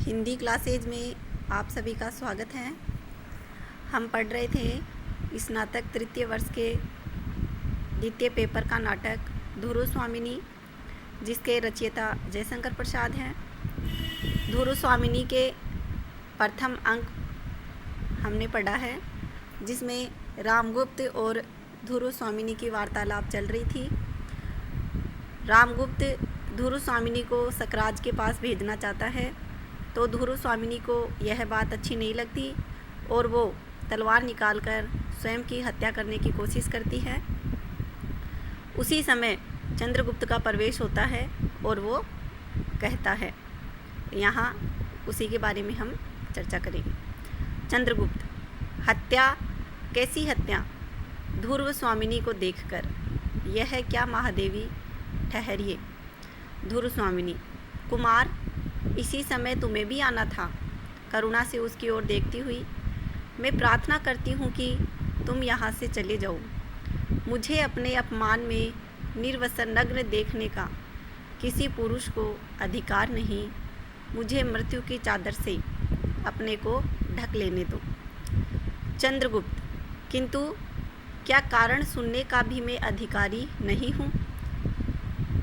Hindi classes में आप सभी का स्वागत है। हम पढ़ रहे थे स्नातक तृतीय वर्ष के द्वितीय पेपर का नाटक धुरु स्वामिनी, जिसके रचयिता जयशंकर प्रसाद हैं। धुरु स्वामिनी के प्रथम अंक हमने पढ़ा है, जिसमें रामगुप्त और धुरु स्वामिनी की वार्तालाप चल रही थी। रामगुप्त धुरु स्वामिनी को सकराज के पास भेजना चाहता है, तो धुरु स्वामिनी को यह बात अच्छी नहीं लगती और वो तलवार निकालकर स्वयं की हत्या करने की कोशिश करती है। उसी समय चंद्रगुप्त का प्रवेश होता है और वो कहता है, यहाँ उसी के बारे में हम चर्चा करेंगे। चंद्रगुप्त: हत्या? कैसी हत्या? धुरु स्वामिनी को देखकर। यह क्या महादेवी, ठहरिए। धुरु स्वामिनी: कुमार, इसी समय तुम्हें भी आना था। करुणा से उसकी ओर देखती हुई: मैं प्रार्थना करती हूँ कि तुम यहाँ से चले जाओ। मुझे अपने अपमान में निर्वसन नग्न देखने का किसी पुरुष को अधिकार नहीं। मुझे मृत्यु की चादर से अपने को ढक लेने दो। चंद्रगुप्त: किंतु क्या कारण सुनने का भी मैं अधिकारी नहीं हूँ?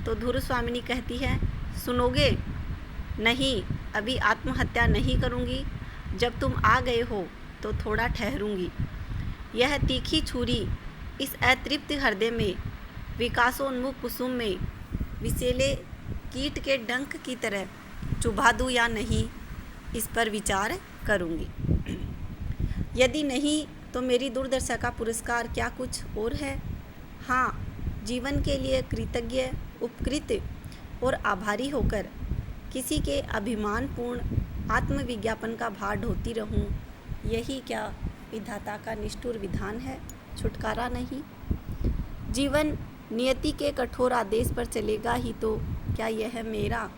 तो धुरु स्वामिनी कहती है, सुनोगे? नहीं, अभी आत्महत्या नहीं करूँगी। जब तुम आ गए हो तो थोड़ा ठहरूँगी। यह तीखी छुरी इस अतृप्त हृदय में, विकासोन्मुख कुसुम में विषैले कीट के डंक की तरह चुभा दूँ या नहीं, इस पर विचार करूँगी। यदि नहीं तो मेरी दुर्दशा का पुरस्कार क्या कुछ और है? हाँ, जीवन के लिए कृतज्ञ, उपकृत और आभारी होकर किसी के अभिमानपूर्ण आत्मविज्ञापन का भार ढोती रहूं, यही क्या विधाता का निष्ठुर विधान है? छुटकारा नहीं। जीवन नियति के कठोर आदेश पर चलेगा ही तो क्या यह मेरा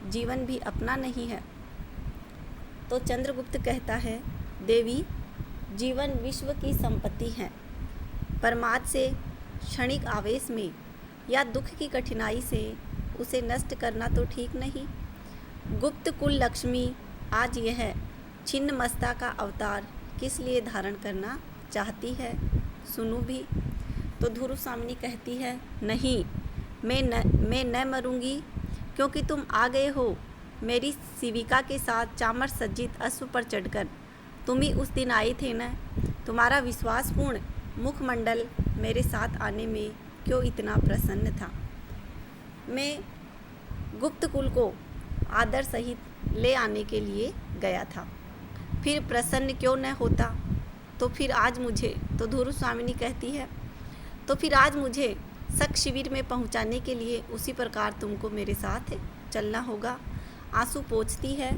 जीवन भी अपना नहीं है? तो चंद्रगुप्त कहता है, देवी, जीवन विश्व की संपत्ति है। प्रमाद से, क्षणिक आवेश में या दुख की कठिनाई से उसे नष्ट करना तो ठीक नहीं। गुप्त कुल लक्ष्मी आज यह छिन्न मस्ता का अवतार किस लिए धारण करना चाहती है? सुनो भी। तो धुरु स्वामिनी कहती है, नहीं, मैं न मरूंगी, क्योंकि तुम आ गए हो मेरी सेविका के साथ चामर सज्जित अश्व पर चढ़कर। तुम ही उस दिन आए थे न? तुम्हारा विश्वासपूर्ण मुखमंडल मेरे साथ आने में क्यों इतना प्रसन्न था? मैं गुप्त कुल को आदर सहित ले आने के लिए गया था, फिर प्रसन्न क्यों न होता? तो फिर आज मुझे, तो धुरु स्वामिनी कहती है, तो फिर आज मुझे शक शिविर में पहुंचाने के लिए उसी प्रकार तुमको मेरे साथ चलना होगा। आंसू पोंछती है।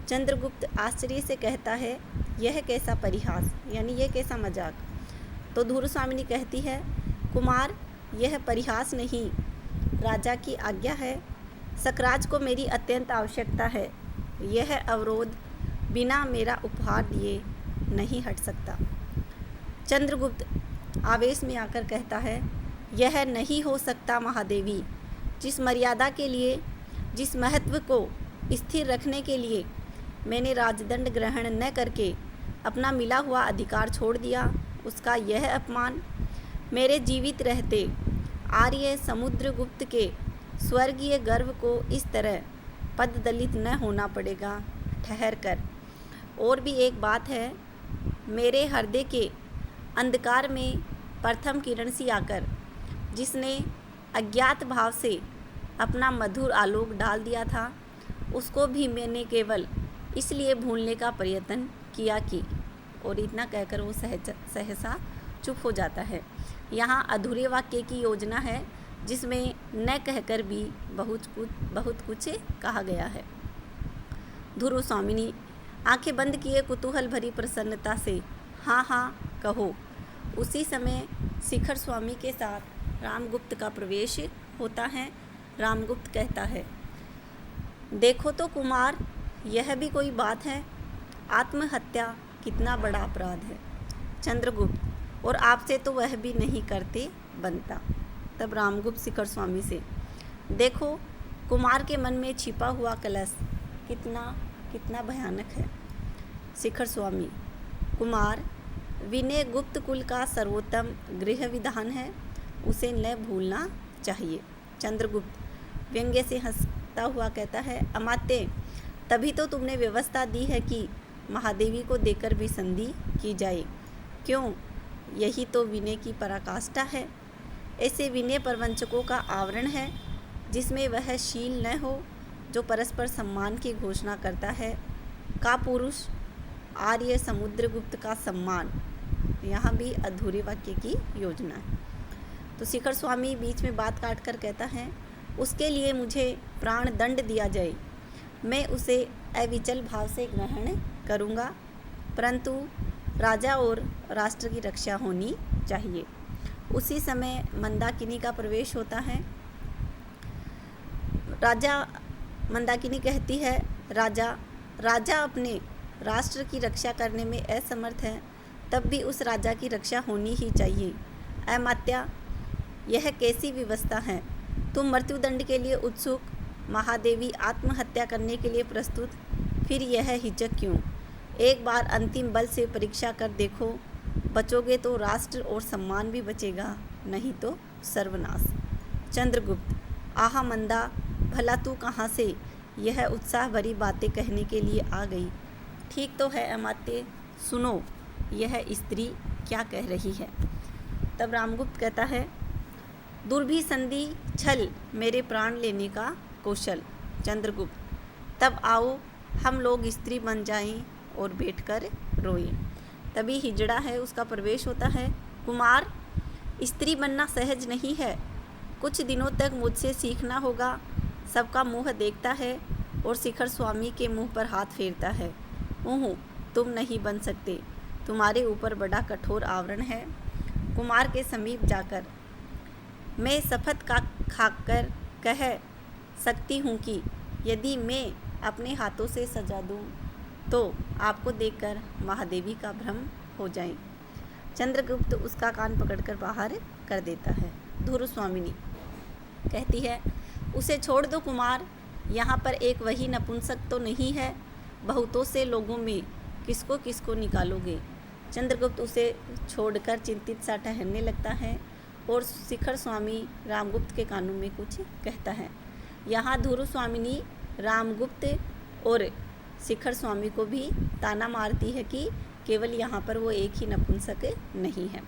चंद्रगुप्त आश्चर्य से कहता है, यह कैसा परिहास, यानी यह कैसा मजाक? तो धुरु स्वामिनी कहती है, कुमार, यह परिहास नहीं, राजा की आज्ञा है। सकराज को मेरी अत्यंत आवश्यकता है। यह अवरोध बिना मेरा उपहार दिए नहीं हट सकता। चंद्रगुप्त आवेश में आकर कहता है, यह नहीं हो सकता महादेवी। जिस मर्यादा के लिए, जिस महत्व को स्थिर रखने के लिए मैंने राजदंड ग्रहण न करके अपना मिला हुआ अधिकार छोड़ दिया, उसका यह अपमान मेरे जीवित रहते आर्य समुद्रगुप्त के स्वर्गीय गर्व को इस तरह पददलित न होना पड़ेगा। ठहर कर, और भी एक बात है। मेरे हृदय के अंधकार में प्रथम किरण सी आकर जिसने अज्ञात भाव से अपना मधुर आलोक डाल दिया था, उसको भी मैंने केवल इसलिए भूलने का प्रयत्न किया कि, और इतना कहकर वो सहसा चुप हो जाता है। यहाँ अधूरे वाक्य की योजना है, जिसमें न कहकर भी बहुत कुछ कहा गया है। धुरु स्वामिनी आंखें बंद किए कुतूहल भरी प्रसन्नता से, हाँ हाँ कहो। उसी समय शिखर स्वामी के साथ रामगुप्त का प्रवेश होता है। रामगुप्त कहता है, देखो तो कुमार, यह भी कोई बात है? आत्महत्या कितना बड़ा अपराध है। चंद्रगुप्त, और आपसे तो वह भी नहीं करते बनता। तब रामगुप्त शिखर स्वामी से, देखो, कुमार के मन में छिपा हुआ कलश कितना कितना भयानक है। शिखर स्वामी, कुमार, विनय गुप्त कुल का सर्वोत्तम गृह विधान है, उसे न भूलना चाहिए। चंद्रगुप्त व्यंग्य से हंसता हुआ कहता है, अमात्य, तभी तो तुमने व्यवस्था दी है कि महादेवी को देकर भी संधि की जाए। क्यों? यही तो विनय की पराकाष्ठा है। ऐसे विनय प्रवंचकों का आवरण है जिसमें वह शील न हो जो परस्पर सम्मान की घोषणा करता है। का पुरुष आर्य समुद्रगुप्त का सम्मान। यहाँ भी अधूरे वाक्य की योजना है। तो शिखर स्वामी बीच में बात काट कर कहता है, उसके लिए मुझे प्राण दंड दिया जाए, मैं उसे अविचल भाव से ग्रहण करूँगा, परंतु राजा और राष्ट्र की रक्षा होनी चाहिए। उसी समय मंदाकिनी का प्रवेश होता है। मंदाकिनी कहती है, राजा अपने राष्ट्र की रक्षा करने में असमर्थ है, तब भी उस राजा की रक्षा होनी ही चाहिए। अमात्या, यह कैसी व्यवस्था है? तुम मृत्युदंड के लिए उत्सुक, महादेवी आत्महत्या करने के लिए प्रस्तुत, फिर यह हिचक क्यों? एक बार अंतिम बल से परीक्षा कर देखो, बचोगे तो राष्ट्र और सम्मान भी बचेगा, नहीं तो सर्वनाश। चंद्रगुप्त, आहा मंदा, भला तू कहाँ से यह उत्साह भरी बातें कहने के लिए आ गई? ठीक तो है अमात्य, सुनो यह स्त्री क्या कह रही है। तब रामगुप्त कहता है, दुर्भी संधि छल मेरे प्राण लेने का कौशल। चंद्रगुप्त, तब आओ हम लोग स्त्री बन जाएं और बैठकर रोएं। तभी हिजड़ा है उसका प्रवेश होता है। कुमार, स्त्री बनना सहज नहीं है, कुछ दिनों तक मुझसे सीखना होगा। सबका मुँह देखता है और शिखर स्वामी के मुँह पर हाथ फेरता है। तुम नहीं बन सकते, तुम्हारे ऊपर बड़ा कठोर आवरण है। कुमार के समीप जाकर मैं शपथ का खाकर कह सकती हूँ कि यदि मैं अपने हाथों से सजा दूँ तो आपको देखकर महादेवी का भ्रम हो जाए। चंद्रगुप्त उसका कान पकड़कर बाहर कर देता है। धुर स्वामिनी कहती है, उसे छोड़ दो कुमार, यहाँ पर एक वही नपुंसक तो नहीं है, बहुतों से लोगों में किसको किसको निकालोगे। चंद्रगुप्त उसे छोड़कर चिंतित सा ठहरने लगता है और शिखर स्वामी रामगुप्त के कानों में कुछ कहता है। यहाँ धुरु स्वामिनी रामगुप्त और शिखर स्वामी को भी ताना मारती है कि केवल यहाँ पर वो एक ही नपुंसक नहीं है।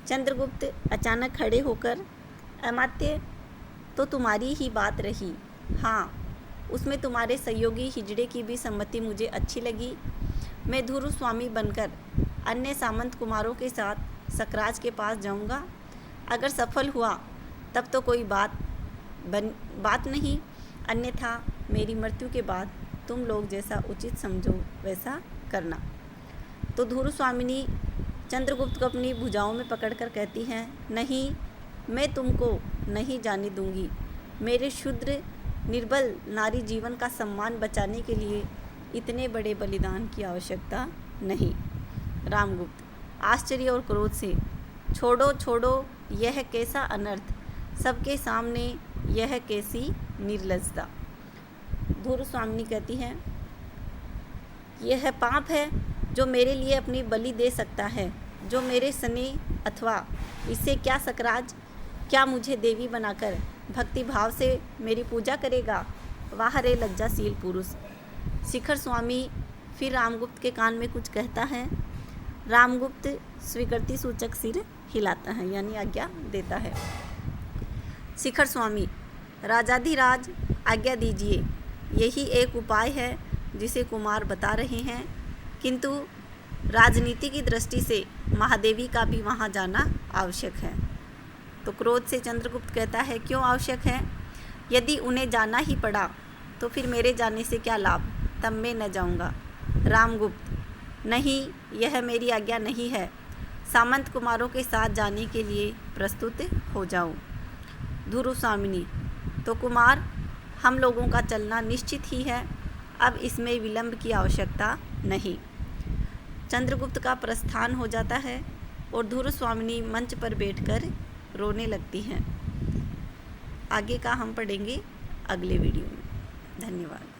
चंद्रगुप्त अचानक खड़े होकर, अमात्य, तो तुम्हारी ही बात रही। हाँ, उसमें तुम्हारे सहयोगी हिजड़े की भी सम्मति मुझे अच्छी लगी। मैं धुरु स्वामी बनकर अन्य सामंत कुमारों के साथ सकराज के पास जाऊंगा। अगर सफल हुआ तब तो कोई बात नहीं, अन्यथा मेरी मृत्यु के बाद तुम लोग जैसा उचित समझो वैसा करना। तो धुरु स्वामिनी चंद्रगुप्त को अपनी भुजाओं में पकड़कर कहती हैं, नहीं, मैं तुमको नहीं जाने दूंगी। मेरे शुद्र निर्बल नारी जीवन का सम्मान बचाने के लिए इतने बड़े बलिदान की आवश्यकता नहीं। रामगुप्त आश्चर्य और क्रोध से, छोड़ो छोड़ो, यह कैसा अनर्थ, सबके सामने यह कैसी निर्लज्जता। धुरु स्वामिनी कहती है, यह पाप है जो मेरे लिए अपनी बलि दे सकता है, जो मेरे सने अथवा इससे क्या सकराज, क्या मुझे देवी बनाकर भक्ति भाव से मेरी पूजा करेगा। वाह रे लज्जाशील पुरुष। शिखर स्वामी फिर रामगुप्त के कान में कुछ कहता है। रामगुप्त स्वीकृति सूचक सिर हिलाता है, यानी आज्ञा देता है। शिखर स्वामी, राजाधिराज आज्ञा दीजिए, यही एक उपाय है जिसे कुमार बता रहे हैं, किंतु राजनीति की दृष्टि से महादेवी का भी वहाँ जाना आवश्यक है। तो क्रोध से चंद्रगुप्त कहता है, क्यों आवश्यक है? यदि उन्हें जाना ही पड़ा तो फिर मेरे जाने से क्या लाभ, तब मैं न जाऊँगा। रामगुप्त, नहीं, यह मेरी आज्ञा नहीं है, सामंत कुमारों के साथ जाने के लिए प्रस्तुत हो जाओ। धुरु स्वामिनी, तो कुमार, हम लोगों का चलना निश्चित ही है, अब इसमें विलंब की आवश्यकता नहीं। चंद्रगुप्त का प्रस्थान हो जाता है और धुरु स्वामिनी मंच पर बैठकर रोने लगती हैं। आगे का हम पढ़ेंगे अगले वीडियो में। धन्यवाद।